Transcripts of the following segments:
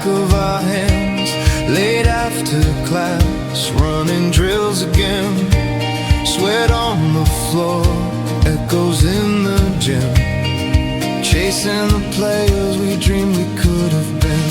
of our hands, late after class, running drills again. Sweat on the floor, echoes in the gym, chasing the players we dreamed we could have been.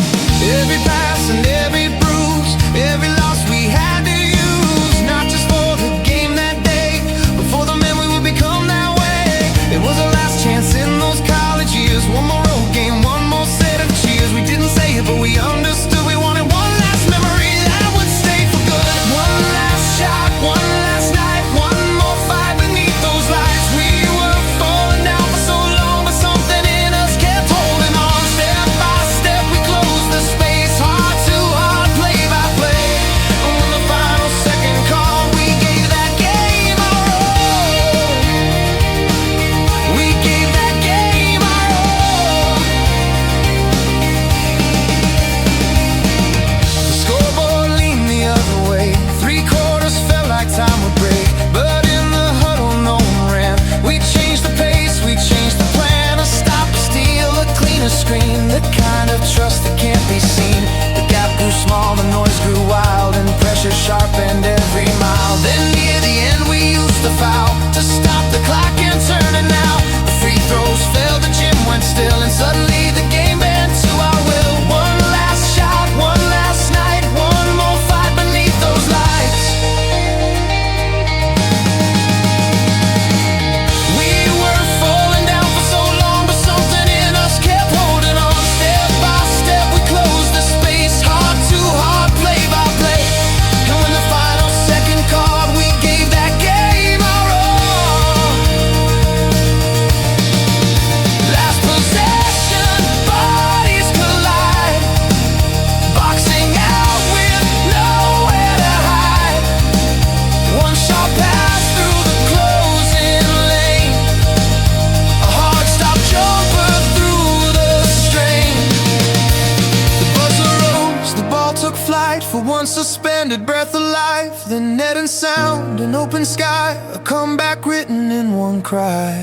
Every pass and every bruise, every loss we had to use, not just for the game that day, but for the men we would become that way. It was our last chance in those college years. One more road game, one more set of cheers. We didn't say it, but we understood. We wanted one last memory that would stay for good. One last shot, one last night, one more fight beneath those lights. We were falling down for so long, but something in us kept holding on. Step by step we closed the space, heart to heart, play by play. And when the final second called, we gave that game our all. We gave that game our all. The scoreboard leaned the other way. 3/4 felt like time would break, but in the huddle no one ran. We changed the pace, we changed the plan. A stop, a steal, a cleaner screen, the kind of trust that can't be seen. The gap grew small, the noise grew wild, and pressure sharpened every mile. Then near the end we used the foul to stop the clock and turn it now. The free throws fell, the gym went still, and suddenly the game bent to our will. One last shot, one last night, one more fight beneath those lights. We were falling down for so long, but something in us kept holding on. Step by step we closed the space, heart to heart, play by play. And when the final second called, we gave that game our all. Last possession, bodies collide, boxing out with nowhere to hide. One shot pass through the closing lane, a hard stop jumper through the strain. The buzzer rose, the ball took flight, for one suspended breath of life. The net and sound, an open sky, a comeback written in one cry.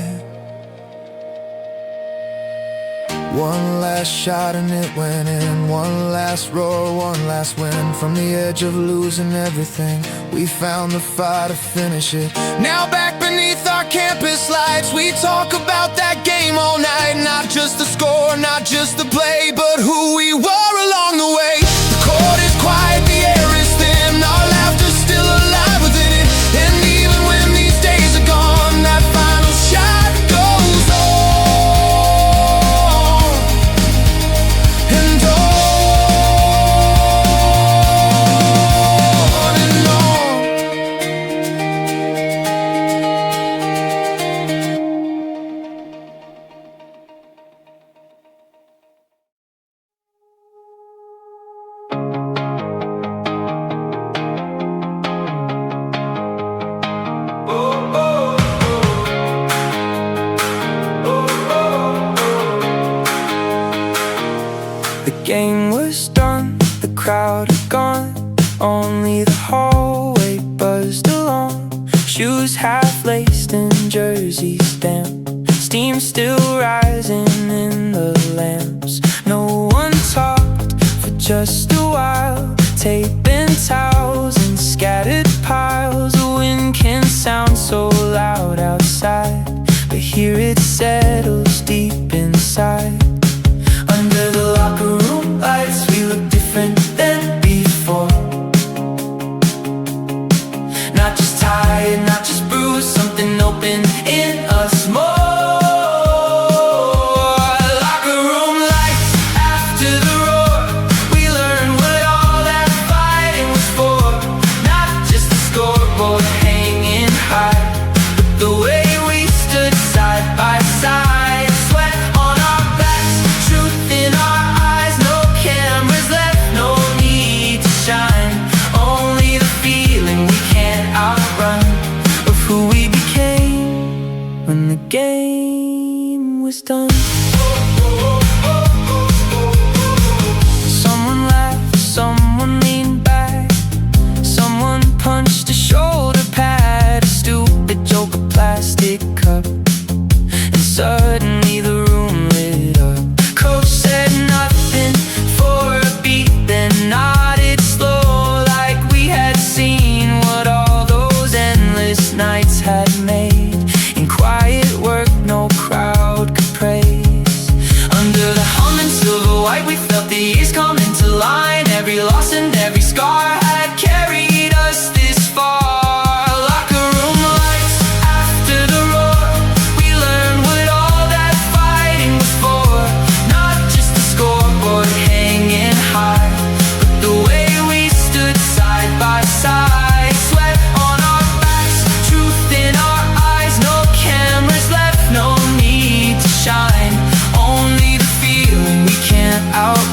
One last shot and it went in, one last roar, one last win. From the edge of losing everything, we found the fire to finish it. Now back beneath our campus lights, we talk about that game all night. Not just the score, not just the play, but who we were along the way. The court is quiet, the air is thin, our laughter's still alive within it. And even when these days are gone, that final shot goes on and on and on. The game was done, the crowd had gone, only the hallway buzzed along. Shoes half laced and jerseys damp, steam still rising in the lamps. No one talked for just a while, tape and towels and scattered piles. The wind can sound so loud outside, but here it settles deep inside. Under the locker room lights, we look different than before. Not just tired, not just bruised, something open in us more. Locker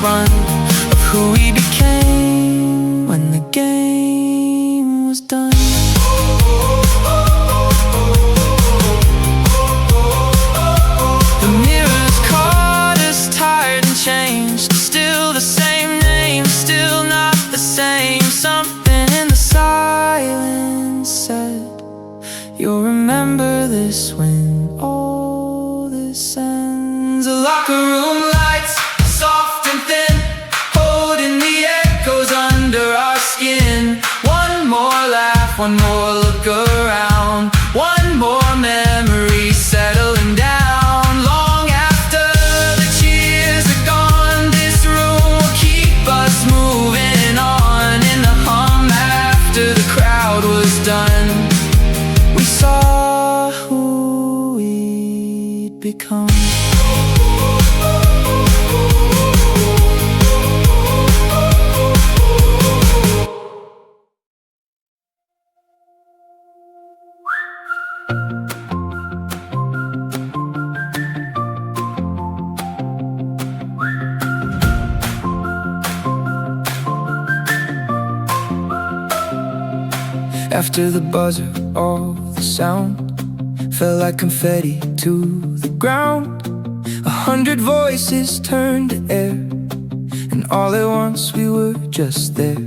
run of who we became when the game was done. The mirrors caught us tired and changed. Still the same name, still not the same. Something in the silence said, you'll remember this when all this ends. A locker room lights, soft and thin, holding the echoes under our skin. One more laugh, one more look around, one more memory settling down. Long after the cheers are gone, this room will keep us moving on. In the hum after the crowd was done, we saw who we'd become. After the buzzer, all the sound fell like confetti to the ground. 100 voices turned to air, and all at once we were just there.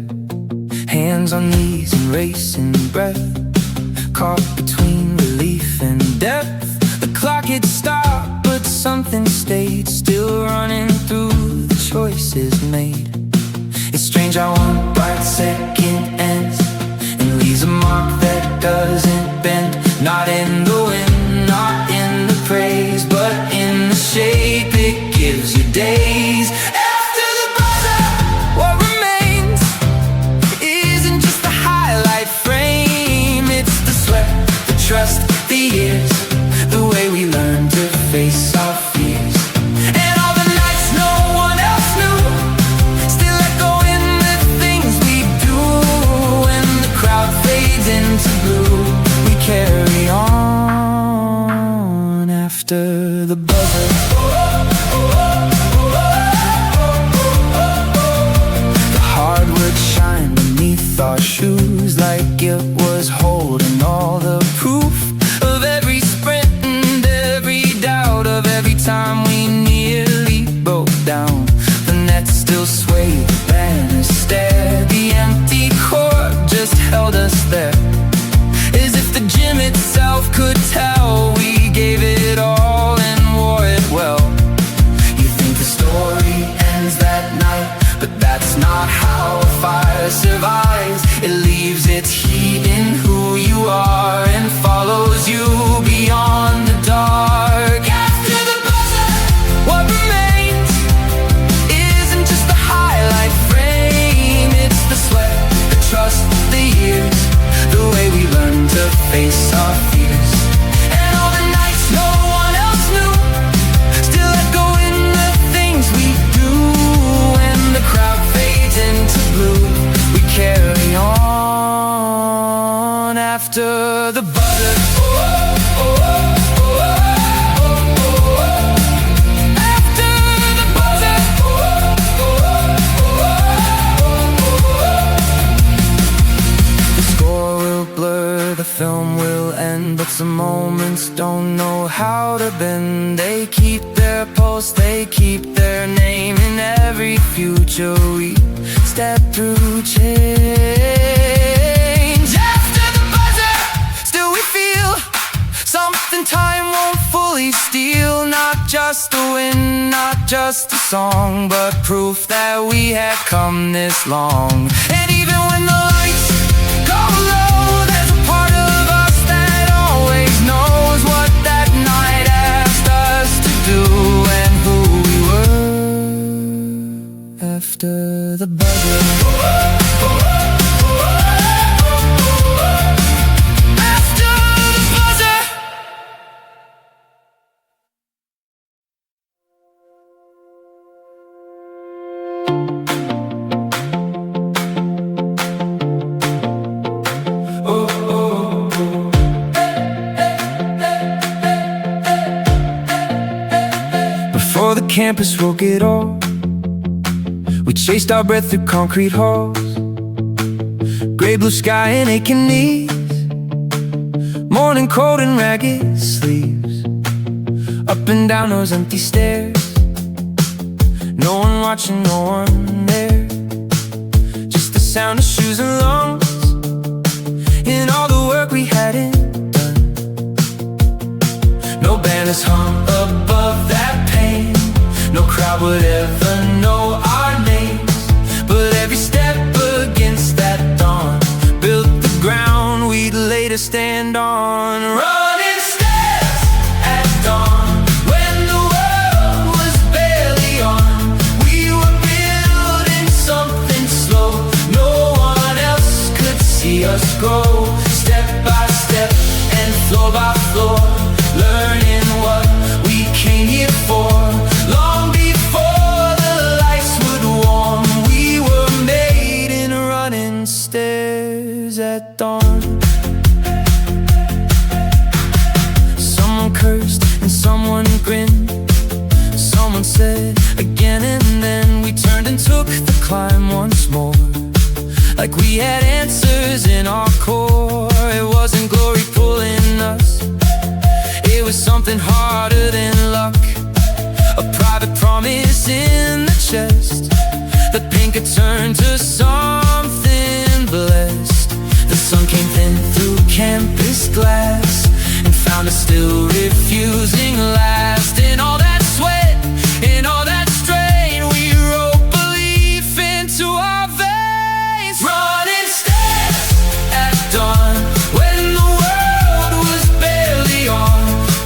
Hands on knees and racing breath, caught between relief and depth. The clock had stopped, but something stayed, still running through the choices made. It's strange how one bright second ends and leaves a mark that doesn't bend. Not in the wind, not in the praise, but in the shape it gives you days. After the buzzer, what remains isn't just the highlight frame. It's the sweat, the trust, the years, the way we learn to face our fears. And all the nights no one else knew, still echoing the things we do. When the crowd fades into blue, we carry on after the buzzer. The hardwood shine beneath our shoes, like it was holding all the proof of every sprint and every doubt, of every time we nearly broke down. The net still swayed, the banner stared, the empty court just held us there. As if the gym itself could tell, we gave it all and wore it well. You think the story ends that night, but that's not how a fire survives. It leaves its heat in who you are and follows you beyond the dark. After the buzzer, what remains isn't just the highlight frame. It's the sweat, the trust, the years, the way we learn to face our fears. And all the nights no one else knew, still echoing the things we do. When the crowd fades into blue, we carry on after the buzzer. After the buzzer. The score will blur, the film will end, but some moments don't know how to bend. They keep their pulse, they keep their name in every future we step through change. After the buzzer, still we feel something time won't fully steal. Not just a win, not just a song, but proof that we have come this long. And even when the lights go low, there's a part of us that always knows what that night asked us to do, and who we were after the buzzer. After the buzzer. Before the campus woke it all, We chased our breath through concrete halls, gray blue sky and aching knees, morning cold and ragged sleeves, up and down those empty stairs. No one watching, no one there, just the sound of shoes and lungs in all the work we hadn't done. No banners hung above that pain, no crowd would ever know our names, but every step against that dawn built the ground we'd later stand on. Running steps at dawn, when the world was barely on, we were building something slow. No one else could see us grow, step by step and floor by floor, learning what we came here for. Long before the lights would warm, we were made in running stairs at dawn. Someone cursed and someone grinned, someone said again, and then we turned and took the climb once more, like we had answers in our core. It wasn't glory pulling us, it was something harder than luck, a private promise in the chest that pain could turn to something blessed. The sun came thin through campus glass and found us still refusing last. In all that sweat, in all that strain, we wrote belief into our veins. Running steps at dawn, when the world was barely on,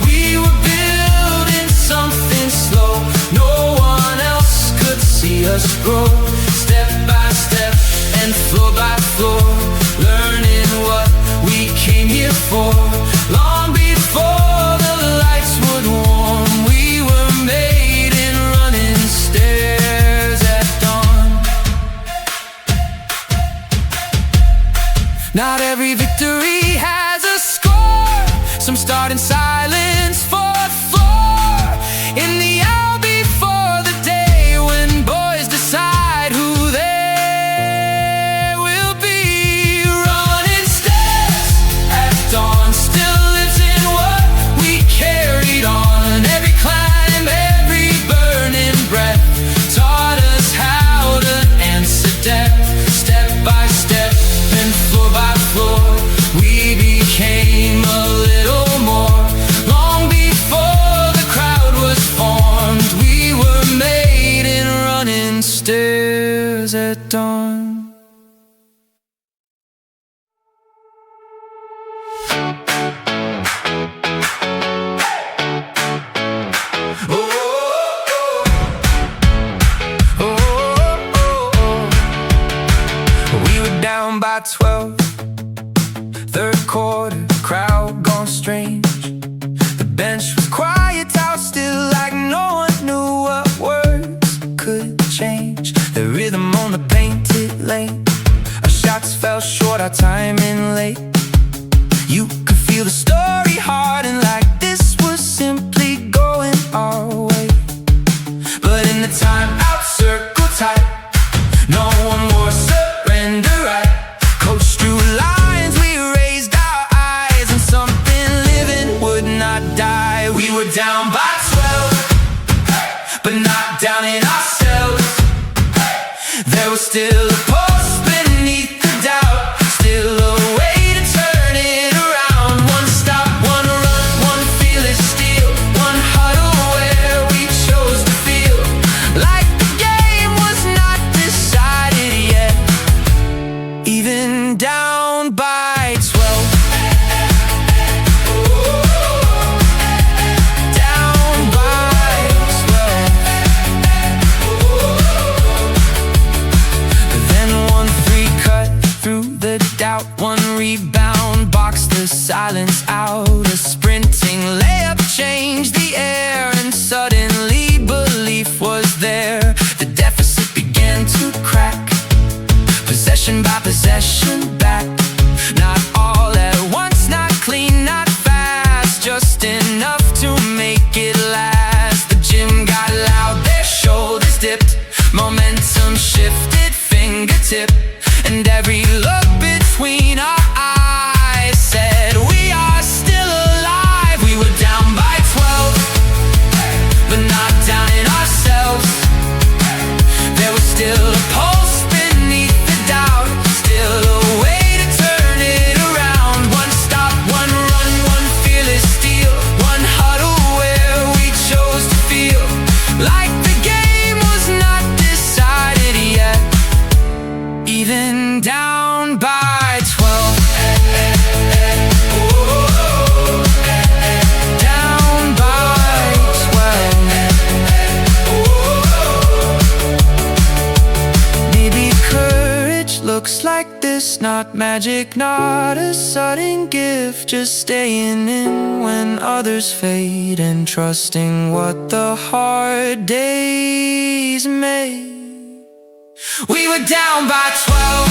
we were building something slow. No one else could see us grow, step by step and floor by floor, learning what we came here for. Long before the lights would warm, we were made in running stairs at dawn. Not every victory has a score, some start in silence, fourth floor, in the hour before the day when boys decide who they will be. Running steps at dawn still lives in what we carried on. Every climb, every burning breath taught us how to answer death. Step by step and floor by floor, we became a little more. Long before the crowd was formed, we were made in running stairs at dawn. We were down by 12, third quarter, crowd gone strange. The bench was quiet, out still, like no one knew what words could change. The rhythm on the painted lane, our shots fell short, our timing late. You could feel the story harden, like this was simply going our way. But in the timeout, circle tight, no one wore surrender right. Coach drew lines, we raised our eyes, and something living would not die. We were down by 12, but not down in ourselves. There was still a pulse beneath the doubt, still a way to turn it around. One stop, one run, one fearless steal, one huddle where we chose to feel like the game was not decided yet, even down by 12. Down by 12. Then 1-3 cut through the doubt, one rebound boxed the silence out. A sprinting layup changed the air, and suddenly belief was there. The deficit began to crack, possession by possession back. Not all at once, not clean, not fast, just enough to make it last. The gym got loud, their shoulders dipped, momentum this, not magic, not a sudden gift. Just staying in when others fade, and trusting what the hard days made. We were down by 12,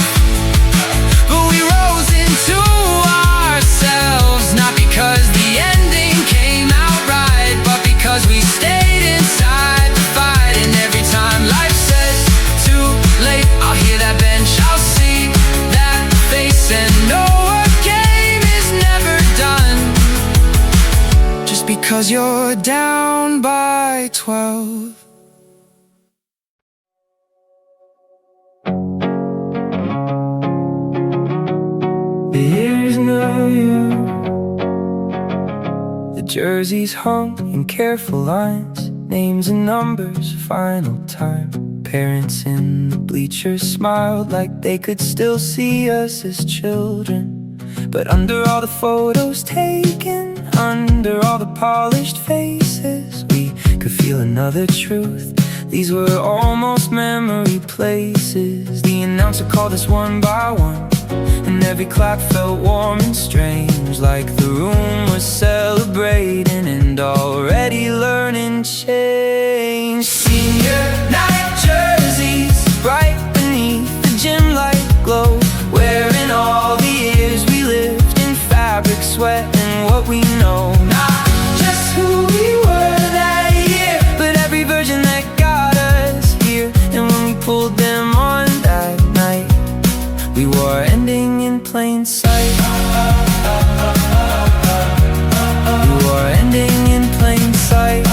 but we rose into ourselves. Not because the ending came out right, but because we stayed inside the fight. And every time life says too late, I'll hear that bench, I'll see that face, and know our game is never done. Just because you're down by 12. Here's no you. The jerseys hung in careful lines, names and numbers, final time. Parents in the bleachers smiled like they could still see us as children. But under all the photos taken, under all the polished faces, we could feel another truth. These were almost memory places. The announcer called us one by one, and every clap felt warm and strange, like the room was celebrating and already learning change. Senior night jerseys, bright beneath the gym light glow, wearing all the years we lived in fabric, sweat, and what we know. Not just who we were that year, but every version that got us here. And when we pulled them on that night, we wore ending in plain sight. We wore ending in plain sight.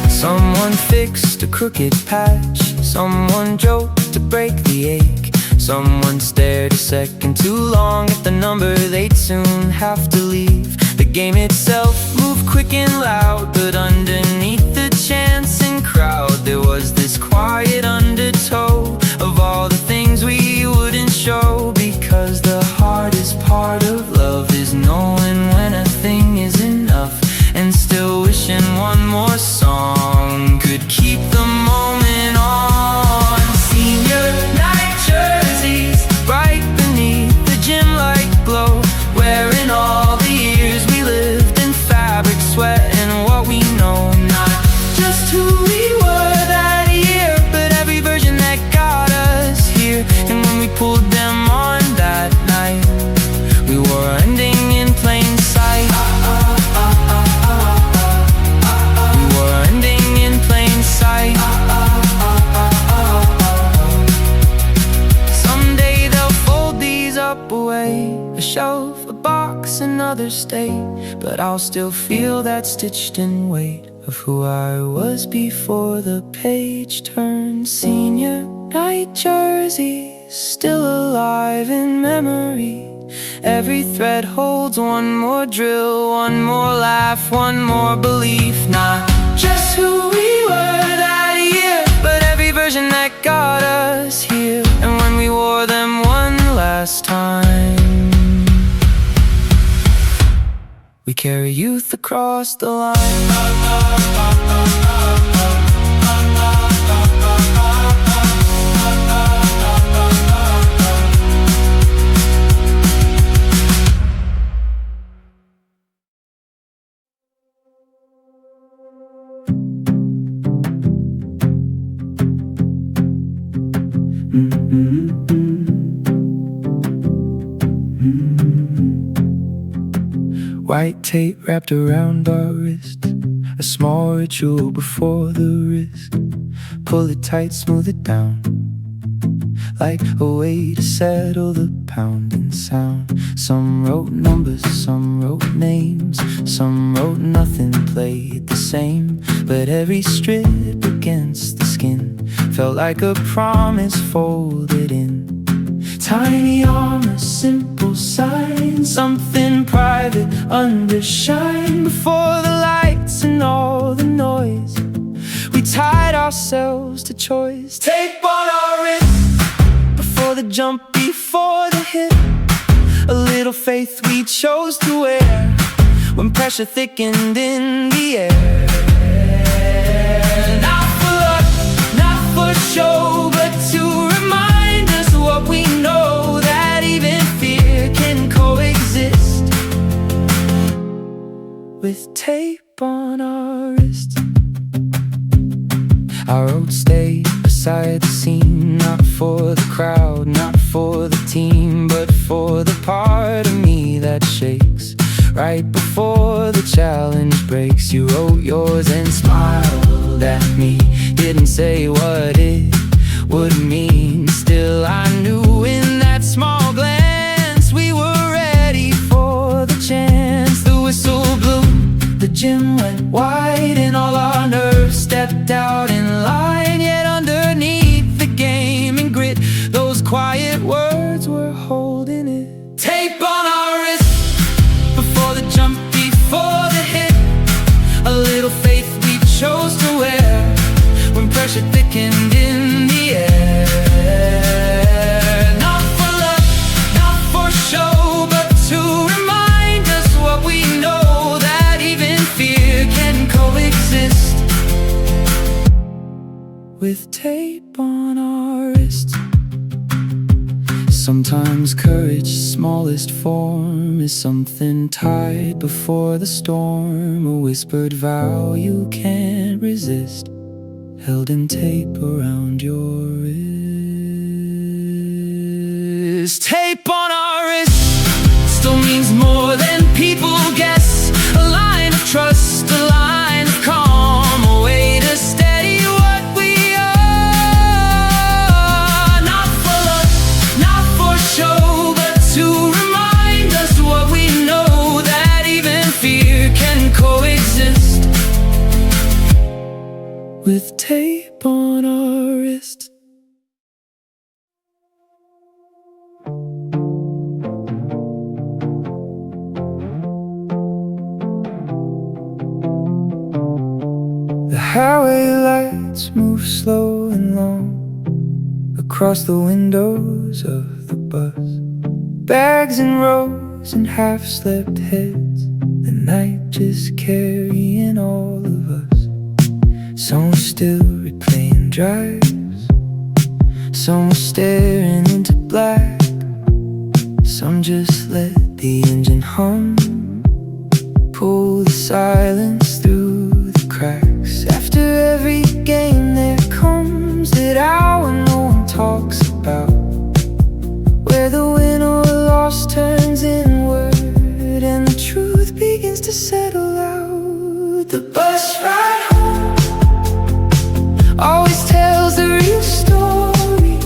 Someone fixed a crooked patch, someone joked to break the ache, someone stared a second too long at the number they'd soon have to leave. The game itself moved quick and loud, but underneath the chants and crowd, there was this quiet undertow of all the things we wouldn't show. Because the hardest part of love is knowing when a thing is enough, and still wishing one more song could keep the moment on. Senior night jerseys, bright beneath the gym light glow, wearing all the years we lived in fabric, sweat, and what we know. Not just who we were that year, but every version that got us here. And when we pulled them on that night, we were ending in plain sight. We were ending in plain sight. Someday they'll fold these up away, a shelf, a box, another state, but I'll still feel that stitched in weight of who I was before the page turned. Senior night jerseys, still alive in memory. Every thread holds one more drill, one more laugh, one more belief. Not just who we were that year, but every version that got us here. And when we wore them one last time, we carry youth across the line. White tape wrapped around our wrist, a small ritual before the risk. Pull it tight, smooth it down, like a way to settle the pounding sound. Some wrote numbers, some wrote names, some wrote nothing, played the same. But every strip against the skin felt like a promise folded in. Tiny armor, simple sign, something private undershine. Before the lights and all the noise, we tied ourselves to choice. Tape on our wrists, before the jump, before the hit. A little faith we chose to wear when pressure thickened in the air. Not for luck, not for show, but inside the scene. Not for the crowd, not for the team, but for the part of me that shakes right before the challenge breaks. You wrote yours and smiled at me, didn't say what it would mean. Still I knew in that small glance we were ready for the chance. The whistle blew, the gym went wide, and all our nerves stepped out in line. Yet underneath the game and grit, those quiet words were holding it. Tape on our wrist, before the jump, before the hit. A little faith we chose to wear when pressure thickened in the air. Not for luck, not for show, but to remind us what we know, that even fear can coexist with tape on our wrists. Sometimes courage's smallest form is something tied before the storm. A whispered vow you can't resist, held in tape around your wrist. Tape on our wrist still means more than people guess. A line of trust, a line of calm, a way to steady what we are. Not for luck, not for show, but to remind us what we know, that even fear can coexist with tape on our wrist. The highway lights move slow and long across the windows of the bus. Bags in rows and half-slept heads, the night just carrying all of us. Some were still replaying drives, some were staring into black, some just let the engine hum, pull the silence through the cracks. After every game there comes that hour no one talks about, where the win or loss turns inward and the truth begins to settle out. The bus ride home always tells the real story.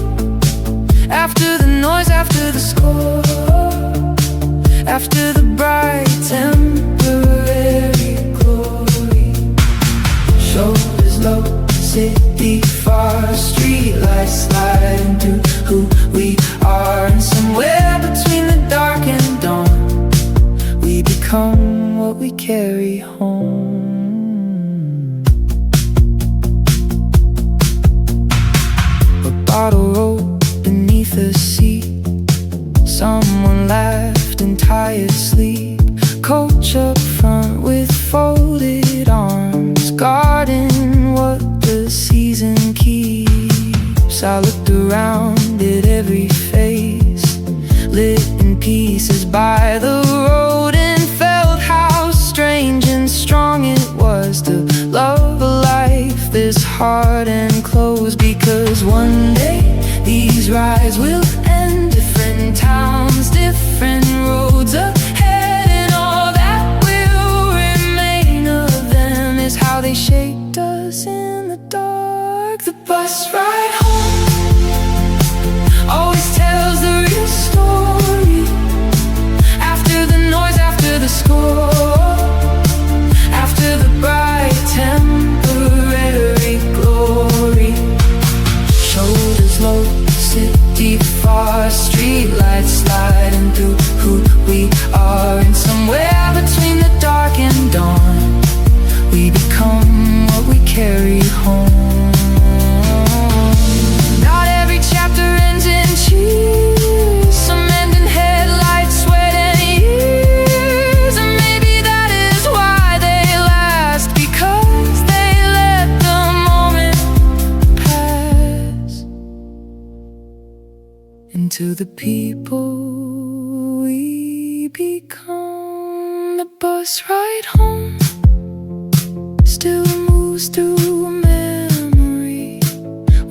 After the noise, after the score, after the bright temporary glory. Shoulders low, city far, streetlights sliding through who we are. And somewhere between the dark and dawn, we become what we carry home. Bottle rolled beneath the seat, someone laughed in tired sleep. Coach up front with folded arms, guarding what the season keeps. I looked around at every face, lit in pieces by the road, and felt how strange and strong it was to love a life this hard and close. Because one day these rides will end, different towns, different roads ahead, and all that will remain of them is how they shaped us in the dark. The bus ride home always tells the real story. After the noise, after the score, after the bright temporary glory. Shoulders low, city far, streetlights sliding through who we are. And somewhere between the dark and dawn, we become what we carry home. Not every chapter ends in cheers, some end in headlights, sweat and years. And maybe that is why they last, because they let the moment pass. Into the people we become. The bus ride home still moves through memory,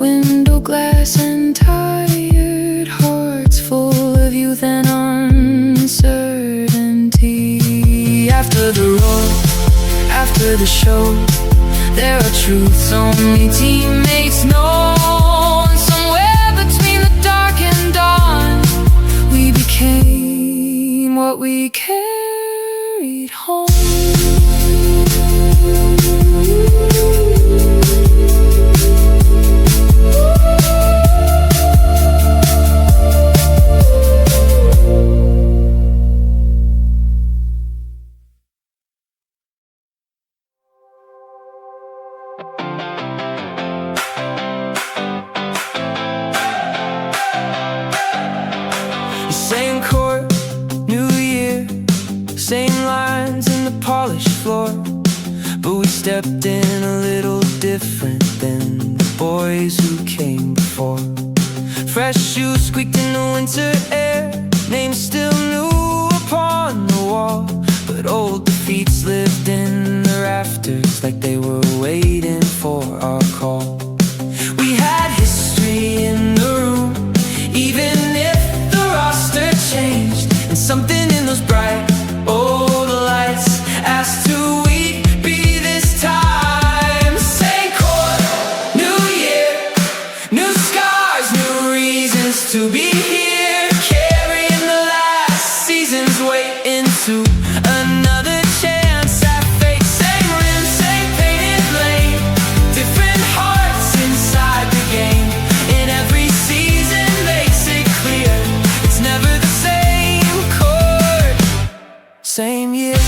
window glass and tired hearts full of youth and uncertainty. After the roar, after the show, there are truths only teammates know. And somewhere between the dark and dawn, we became what we carried home. Same chord, new year, same lines in the polished floor, but we stepped in a little different than the boys who came before. Fresh shoes squeaked in the winter air, names still new upon the wall, but old defeats lived in the rafters like they were waiting for our call. We had history in the room, even if the roster changed, and something in those bright old lights asked who we'd be this time. Same chord, new year, new scars, new reasons to be here, carrying the last season's weight into another chance at fate. Same rim, same painted lane, different hearts inside the game, and every season makes it clear it's never the same chord. Same year.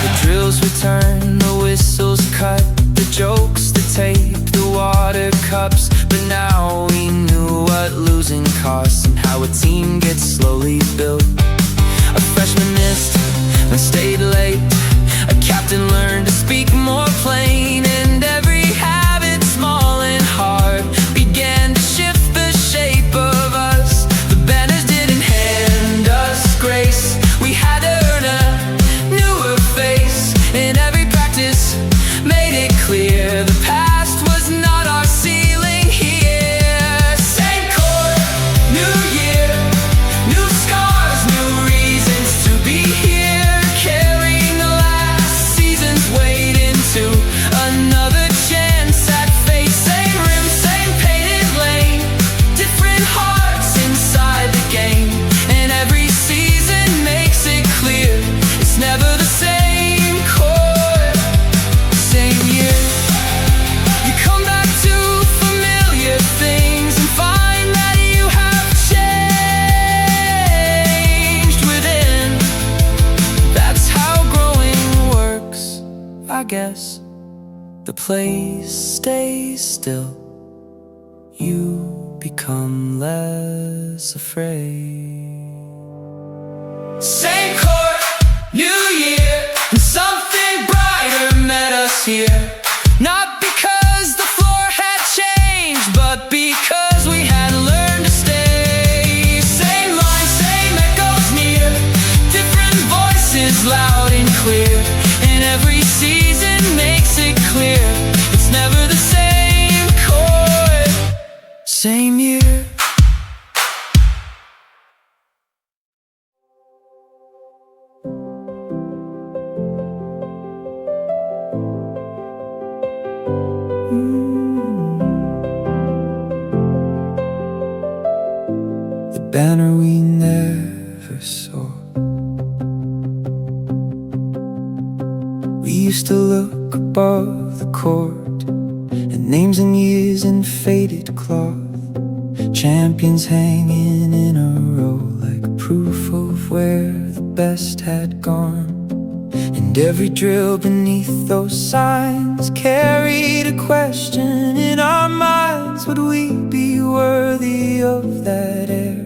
The drills return, the whistles cut, the jokes, the tape, the water cups, but now we knew what losing costs and how a team gets slowly built. A freshman missed and stayed late, a captain learned to speak more plain, and every habit, small and hard, began to shift the shape of us. The banners didn't hand us grace, we had to earn a newer face, and every practice made it clear the past was not our ceiling here. Same chord, new year, new scars, new reasons to be here, carrying the last season's weight into another chance at fate. Same rim, same painted lane, different hearts inside the game, and every season makes it clear it's never the same chord. Same year. You come back to familiar things and find that you have changed within. That's how growing works, I guess. The place stays still, you become less afraid. Same chord, new year, and something brighter met us here. Not because the floor had changed, but because we had learned to stay. Same line, same echoes near, different voices loud and clear, and every season makes it clear it's never the same chord. Same year. The banner we never saw. We used to look above the court at names and years in faded cloth, champions hanging in a row like proof of where the best had gone. And every drill beneath those signs carried a question in our minds. Would we be worthy of that air?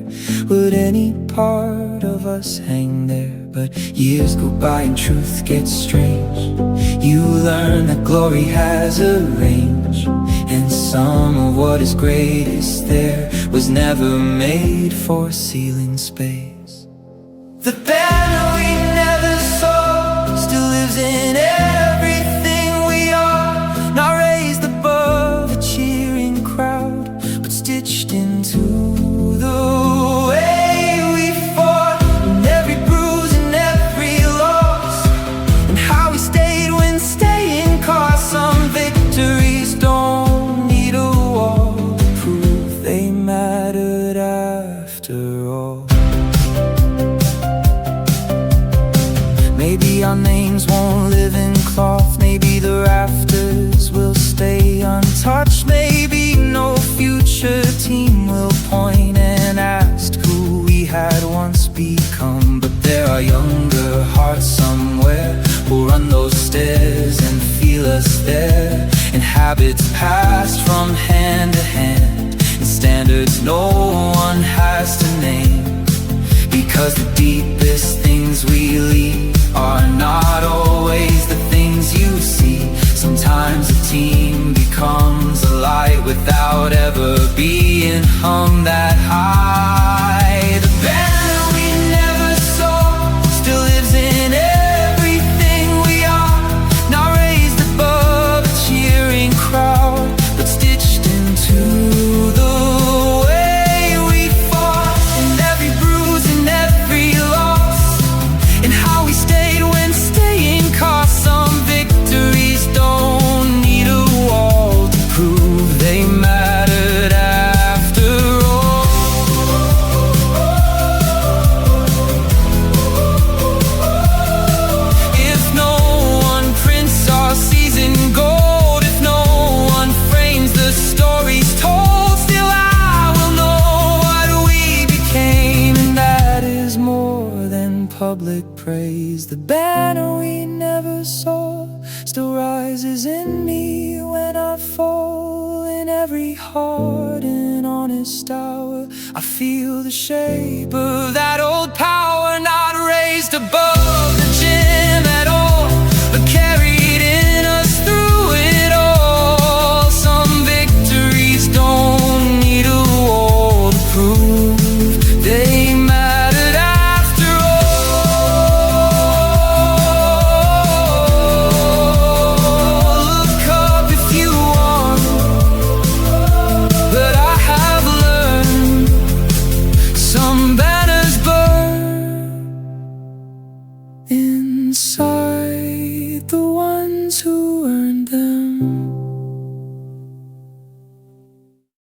Would any part of us hang there? But years go by and truth gets strange. You learn that glory has a range, and some of what is greatest there was never made for ceiling space. The banner we never saw still lives in everything we are, not raised above those stairs and feel us there, in habits passed from hand to hand, in standards no one has to name. Because the deepest things we leave are not always the things you see. Sometimes a team becomes a light without ever being hung that high. The banner we never saw still lives in everything we are, not raised above a cheering crowd, but stitched into the way we fought, in every bruise and every loss, in how we stayed when staying cost. Some victories don't need a wall to prove they mattered after all. If no one prints our season gold, if no one frames the stories told, still I will know what we became, and that is more than public praise. The banner we never saw still rises in me when I fall. In every hard and honest hour, I feel the shape of that old power not raised above.